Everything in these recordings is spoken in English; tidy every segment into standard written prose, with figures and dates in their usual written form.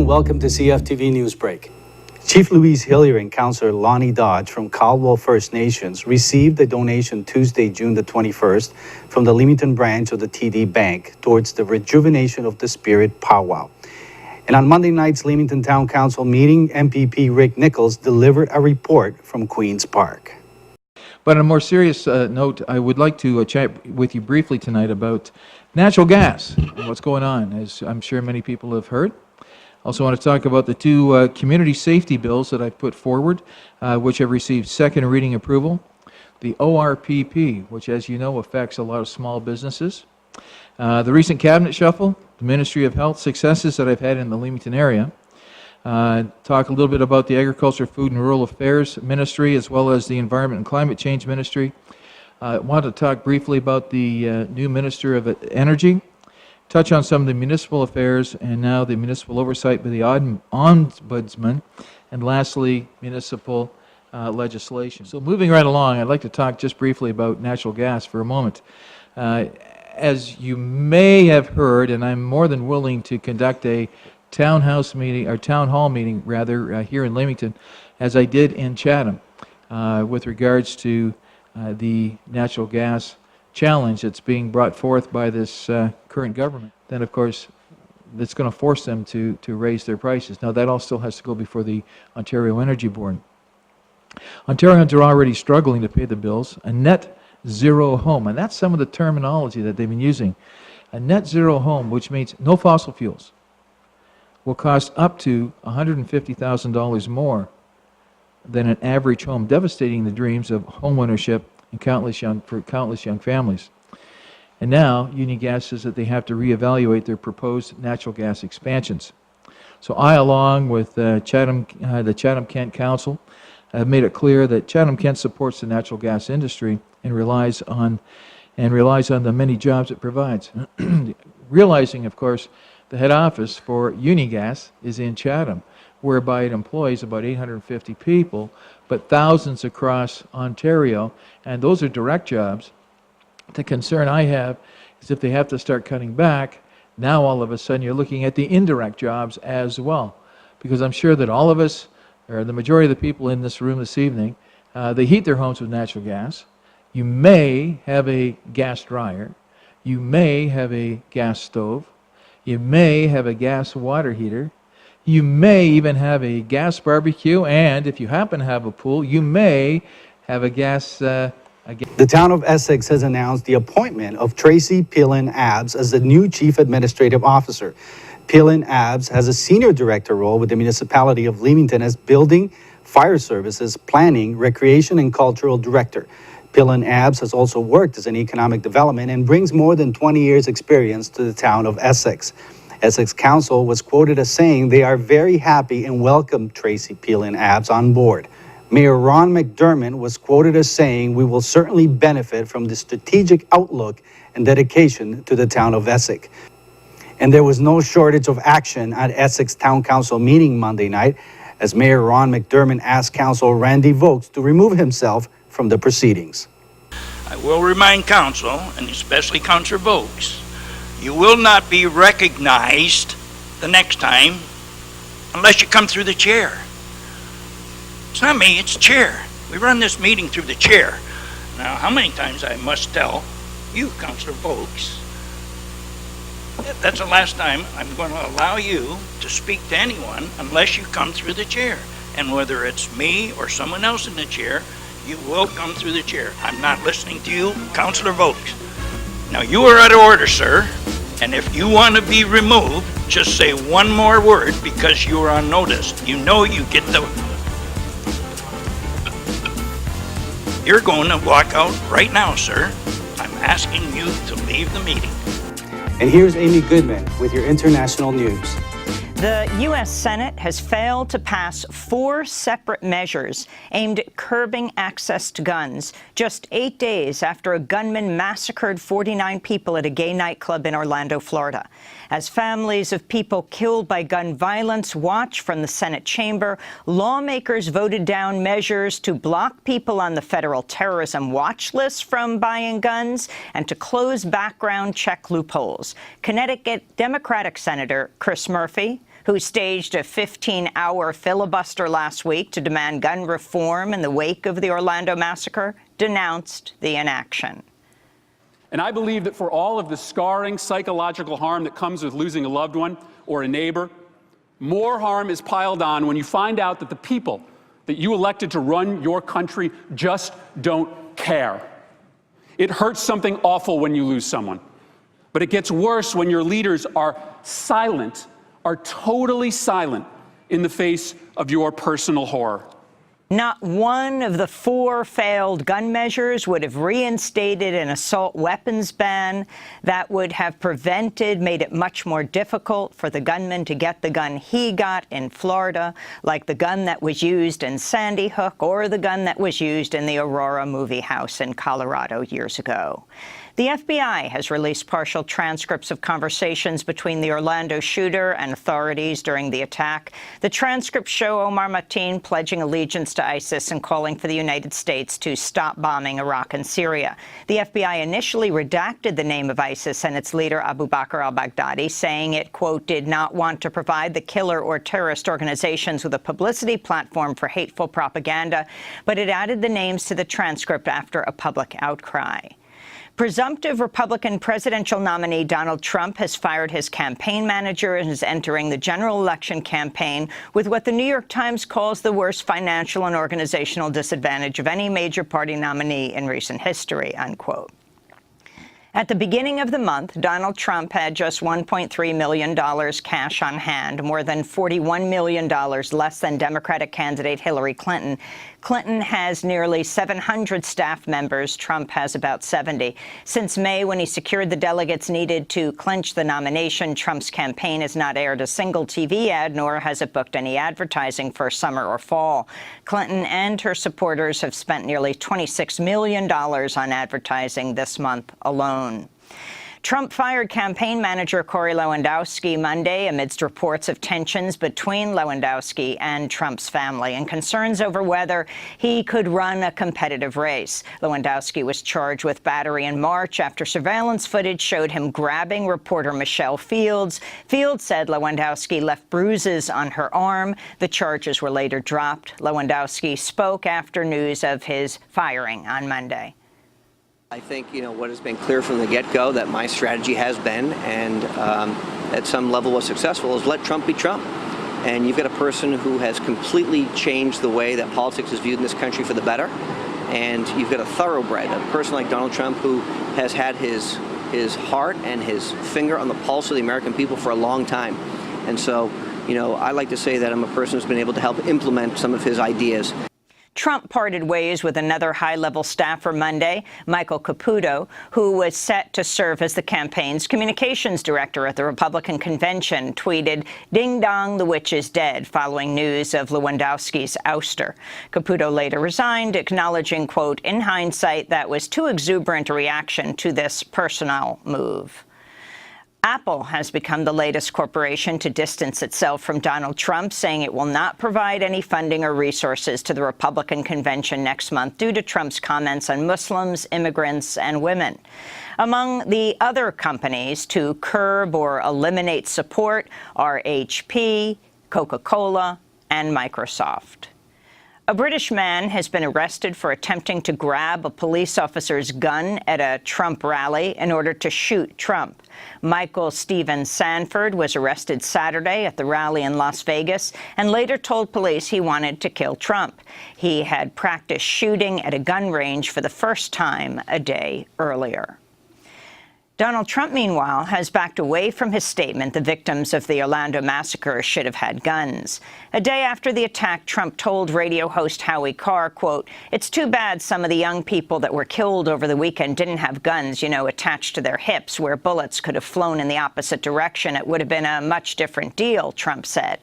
and welcome to CFTV Newsbreak. Chief Louise Hillier and Councillor Lonnie Dodge from Caldwell First Nations received a donation Tuesday, June the 21st from the Leamington branch of the TD Bank towards the rejuvenation of the Spirit Powwow. And on Monday night's Leamington Town Council meeting, MPP Rick Nichols delivered a report from Queen's Park. But on a more serious note, I would like to chat with you briefly tonight about natural gas and what's going on, as I'm sure many people have heard. Also want to talk about the two community safety bills that I've put forward, which have received second reading approval. The ORPP, which as you know affects a lot of small businesses. The recent cabinet shuffle, the Ministry of Health successes that I've had in the Leamington area. Talk a little bit about the Agriculture, Food and Rural Affairs Ministry, as well as the Environment and Climate Change Ministry. I want to talk briefly about the new Minister of Energy. Touch on some of the municipal affairs, and now the municipal oversight by the Ombudsman, and lastly, municipal legislation. So moving right along, I'd like to talk just briefly about natural gas for a moment. As you may have heard, and I'm more than willing to conduct a town hall meeting rather, here in Leamington, as I did in Chatham, with regards to the natural gas challenge that's being brought forth by this current government, then of course that's going to force them to raise their prices. Now that all still has to go before the Ontario Energy Board. Ontarians are already struggling to pay the bills. A net zero home, and that's some of the terminology that they've been using. A net zero home, which means no fossil fuels, will cost up to $150,000 more than an average home, devastating the dreams of homeownership and countless young families. And now, Union Gas says that they have to reevaluate their proposed natural gas expansions. So I, along with the Chatham-Kent Council, have made it clear that Chatham-Kent supports the natural gas industry and relies on the many jobs it provides. Realizing, of course, the head office for Union Gas is in Chatham, whereby it employs about 850 people, but thousands across Ontario, and those are direct jobs. The concern I have is if they have to start cutting back, now all of a sudden you're looking at the indirect jobs as well, because I'm sure that all of us, or the majority of the people in this room this evening, they heat their homes with natural gas. You may have a gas dryer, you may have a gas stove, you may have a gas water heater, you may even have a gas barbecue, and if you happen to have a pool, you may have a gas... The town of Essex has announced the appointment of Tracy Phelan-Abbs as the new Chief Administrative Officer. Phelan-Abbs has a senior director role with the municipality of Leamington as Building, Fire Services, Planning, Recreation and Cultural Director. Phelan-Abbs has also worked as an economic development and brings more than 20 years' experience to the town of Essex. Essex Council was quoted as saying they are very happy and welcome Tracy Phelan-Abbs on board. Mayor Ron McDermott was quoted as saying, "We will certainly benefit from the strategic outlook and dedication to the town of Essex." And there was no shortage of action at Essex Town Council meeting Monday night, as Mayor Ron McDermott asked Council Randy Vokes to remove himself from the proceedings. I will remind Council, and especially Councillor Vokes, you will not be recognized the next time unless you come through the chair. It's not me, it's the chair. We run this meeting through the chair. Now, how many times I must tell you, Councillor Vokes, that's the last time I'm going to allow you to speak to anyone unless you come through the chair. And whether it's me or someone else in the chair, you will come through the chair. I'm not listening to you, Councillor Vokes. Now, you are out of order, sir. And if you want to be removed, just say one more word because you are on notice. You know you get the... You're going to walk out right now, sir. I'm asking you to leave the meeting. And here's Amy Goodman with your international news. The U.S. Senate has failed to pass 4 separate measures aimed at curbing access to guns, just 8 days after a gunman massacred 49 people at a gay nightclub in Orlando, Florida. As families of people killed by gun violence watch from the Senate chamber, lawmakers voted down measures to block people on the federal terrorism watch list from buying guns and to close background check loopholes. Connecticut Democratic Senator Chris Murphy who staged a 15-hour filibuster last week to demand gun reform in the wake of the Orlando massacre, denounced the inaction. And I believe that for all of the scarring psychological harm that comes with losing a loved one or a neighbor, more harm is piled on when you find out that the people that you elected to run your country just don't care. It hurts something awful when you lose someone, but it gets worse when your leaders are silent, are totally silent in the face of your personal horror. Not one of the 4 failed gun measures would have reinstated an assault weapons ban that would have made it much more difficult for the gunman to get the gun he got in Florida, like the gun that was used in Sandy Hook or the gun that was used in the Aurora movie house in Colorado years ago. The FBI has released partial transcripts of conversations between the Orlando shooter and authorities during the attack. The transcripts show Omar Mateen pledging allegiance to ISIS and calling for the United States to stop bombing Iraq and Syria. The FBI initially redacted the name of ISIS and its leader Abu Bakr al-Baghdadi, saying it, quote, did not want to provide the killer or terrorist organizations with a publicity platform for hateful propaganda, but it added the names to the transcript after a public outcry. Presumptive Republican presidential nominee Donald Trump has fired his campaign manager and is entering the general election campaign with what the New York Times calls the worst financial and organizational disadvantage of any major party nominee in recent history, unquote. At the beginning of the month, Donald Trump had just $1.3 million cash on hand, more than $41 million less than Democratic candidate Hillary Clinton. Clinton has nearly 700 staff members. Trump has about 70. Since May, when he secured the delegates needed to clinch the nomination, Trump's campaign has not aired a single TV ad, nor has it booked any advertising for summer or fall. Clinton and her supporters have spent nearly $26 million on advertising this month alone. Trump fired campaign manager Corey Lewandowski Monday amidst reports of tensions between Lewandowski and Trump's family and concerns over whether he could run a competitive race. Lewandowski was charged with battery in March after surveillance footage showed him grabbing reporter Michelle Fields. Fields said Lewandowski left bruises on her arm. The charges were later dropped. Lewandowski spoke after news of his firing on Monday. I think, what has been clear from the get-go that my strategy has been, and at some level was successful, is let Trump be Trump. And you've got a person who has completely changed the way that politics is viewed in this country for the better. And you've got a thoroughbred, a person like Donald Trump who has had his heart and his finger on the pulse of the American people for a long time. And so, I like to say that I'm a person who's been able to help implement some of his ideas. Trump parted ways with another high-level staffer Monday, Michael Caputo, who was set to serve as the campaign's communications director at the Republican convention, tweeted, "Ding dong, the witch is dead," following news of Lewandowski's ouster. Caputo later resigned, acknowledging, quote, "In hindsight, that was too exuberant a reaction to this personnel move." Apple has become the latest corporation to distance itself from Donald Trump, saying it will not provide any funding or resources to the Republican convention next month due to Trump's comments on Muslims, immigrants, and women. Among the other companies to curb or eliminate support are HP, Coca-Cola, and Microsoft. A British man has been arrested for attempting to grab a police officer's gun at a Trump rally in order to shoot Trump. Michael Stephen Sanford was arrested Saturday at the rally in Las Vegas and later told police he wanted to kill Trump. He had practiced shooting at a gun range for the first time a day earlier. Donald Trump, meanwhile, has backed away from his statement the victims of the Orlando massacre should have had guns. A day after the attack, Trump told radio host Howie Carr, quote, "It's too bad some of the young people that were killed over the weekend didn't have guns, attached to their hips where bullets could have flown in the opposite direction. It would have been a much different deal," Trump said.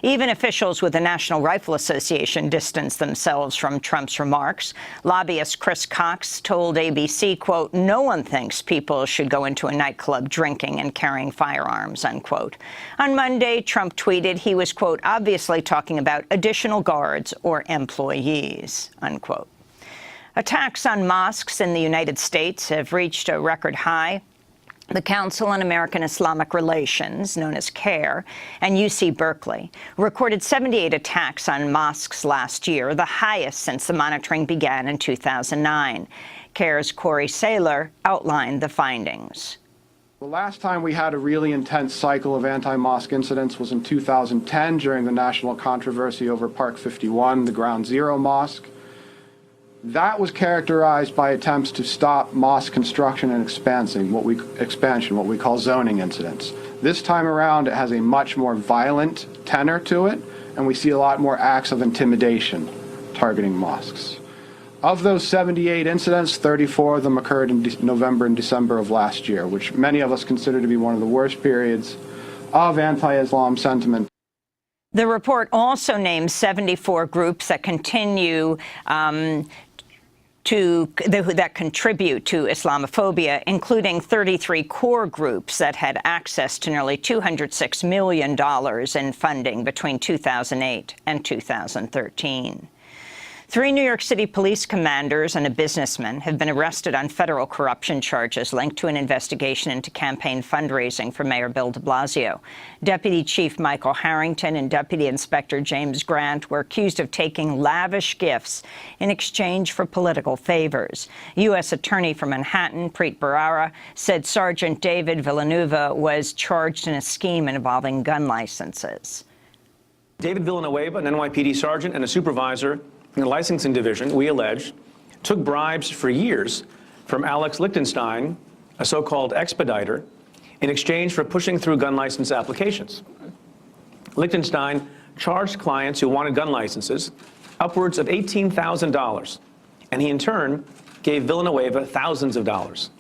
Even officials with the National Rifle Association distanced themselves from Trump's remarks. Lobbyist Chris Cox told ABC, quote, "No one thinks people should go into a nightclub drinking and carrying firearms," unquote. On Monday, Trump tweeted he was, quote, "obviously talking about additional guards or employees," unquote. Attacks on mosques in the United States have reached a record high. The Council on American Islamic Relations, known as CAIR, and UC Berkeley recorded 78 attacks on mosques last year, the highest since the monitoring began in 2009. CAIR's Corey Saylor outlined the findings. The last time we had a really intense cycle of anti-mosque incidents was in 2010 during the national controversy over Park 51, the Ground Zero Mosque. That was characterized by attempts to stop mosque construction and expansion, what we call zoning incidents. This time around, it has a much more violent tenor to it, and we see a lot more acts of intimidation targeting mosques. Of those 78 incidents, 34 of them occurred in November and December of last year, which many of us consider to be one of the worst periods of anti-Islam sentiment. The report also names 74 groups that continue that contribute to Islamophobia, including 33 core groups that had access to nearly $206 million in funding between 2008 and 2013. 3 New York City police commanders and a businessman have been arrested on federal corruption charges linked to an investigation into campaign fundraising for Mayor Bill de Blasio. Deputy Chief Michael Harrington and Deputy Inspector James Grant were accused of taking lavish gifts in exchange for political favors. U.S. Attorney for Manhattan, Preet Bharara, said Sergeant David Villanueva was charged in a scheme involving gun licenses. David Villanueva, an NYPD sergeant and a supervisor in the licensing division, we allege, took bribes for years from Alex Lichtenstein, a so-called expediter, in exchange for pushing through gun license applications. Lichtenstein charged clients who wanted gun licenses upwards of $18,000, and he in turn gave Villanueva thousands of dollars.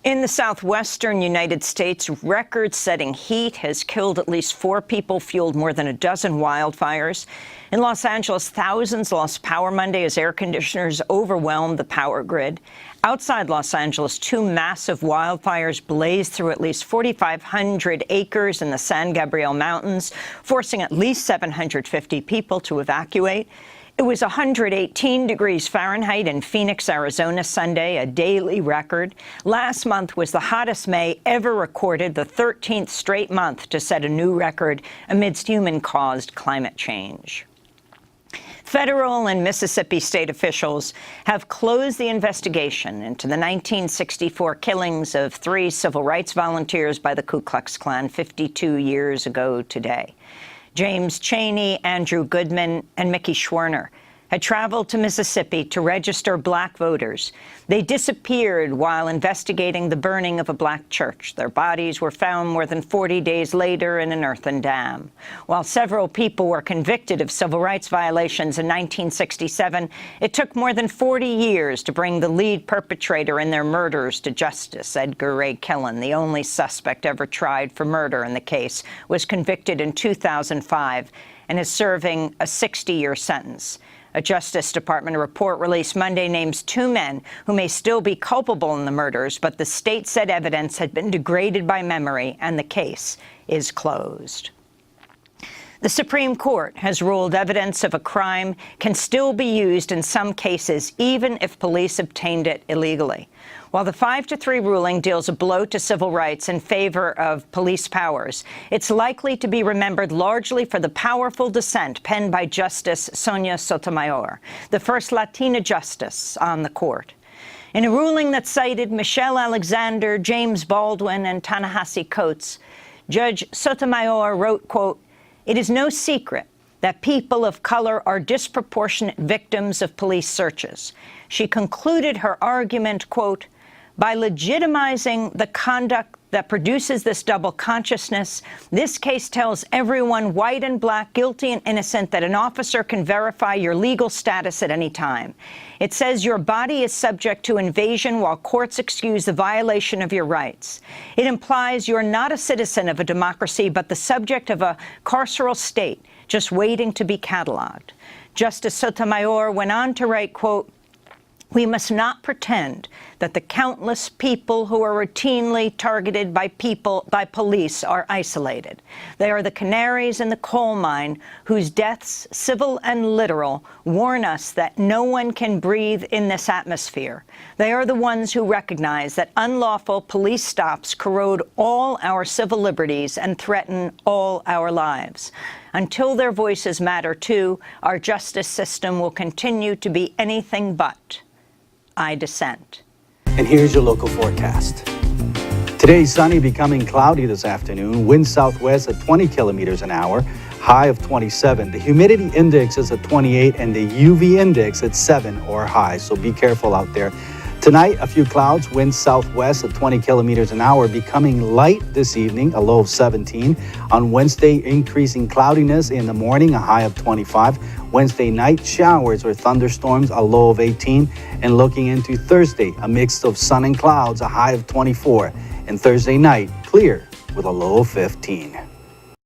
In the southwestern United States, record-setting heat has killed at least 4 people, fueled more than a dozen wildfires. In Los Angeles, thousands lost power Monday as air conditioners overwhelmed the power grid. Outside Los Angeles, 2 massive wildfires blazed through at least 4,500 acres in the San Gabriel Mountains, forcing at least 750 people to evacuate. It was 118 degrees Fahrenheit in Phoenix, Arizona Sunday, a daily record. Last month was the hottest May ever recorded, the 13th straight month to set a new record amidst human-caused climate change. Federal and Mississippi state officials have closed the investigation into the 1964 killings of 3 civil rights volunteers by the Ku Klux Klan 52 years ago today. James Chaney, Andrew Goodman, and Mickey Schwerner had traveled to Mississippi to register black voters. They disappeared while investigating the burning of a black church. Their bodies were found more than 40 days later in an earthen dam. While several people were convicted of civil rights violations in 1967, it took more than 40 years to bring the lead perpetrator in their murders to justice. Edgar Ray Killen, the only suspect ever tried for murder in the case, was convicted in 2005 and is serving a 60-year sentence. A Justice Department report released Monday names 2 men who may still be culpable in the murders, but the state said evidence had been degraded by memory and the case is closed. The Supreme Court has ruled evidence of a crime can still be used in some cases, even if police obtained it illegally. While the 5-3 ruling deals a blow to civil rights in favor of police powers, it's likely to be remembered largely for the powerful dissent penned by Justice Sonia Sotomayor, the first Latina justice on the court. In a ruling that cited Michelle Alexander, James Baldwin, and Ta-Nehisi Coates, Judge Sotomayor wrote, quote, "It is no secret that people of color are disproportionate victims of police searches." She concluded her argument, quote, "By legitimizing the conduct that produces this double consciousness, this case tells everyone, white and black, guilty and innocent, that an officer can verify your legal status at any time. It says your body is subject to invasion while courts excuse the violation of your rights. It implies you're not a citizen of a democracy, but the subject of a carceral state, just waiting to be cataloged." Justice Sotomayor went on to write, quote, We must not pretend that the countless people who are routinely targeted by police are isolated. They are the canaries in the coal mine whose deaths, civil and literal, warn us that no one can breathe in this atmosphere. They are the ones who recognize that unlawful police stops corrode all our civil liberties and threaten all our lives. Until their voices matter too, our justice system will continue to be anything but. I dissent. And here's your local forecast. Today, sunny, becoming cloudy this afternoon. Wind southwest at 20 kilometers an hour, high of 27. The humidity index is at 28 and the UV index at 7 or high, so be careful out there. Tonight, a few clouds, wind southwest at 20 kilometers an hour, becoming light this evening, a low of 17. On Wednesday, increasing cloudiness in the morning, a high of 25. Wednesday night, showers or thunderstorms, a low of 18. And looking into Thursday, a mix of sun and clouds, a high of 24. And Thursday night, clear with a low of 15.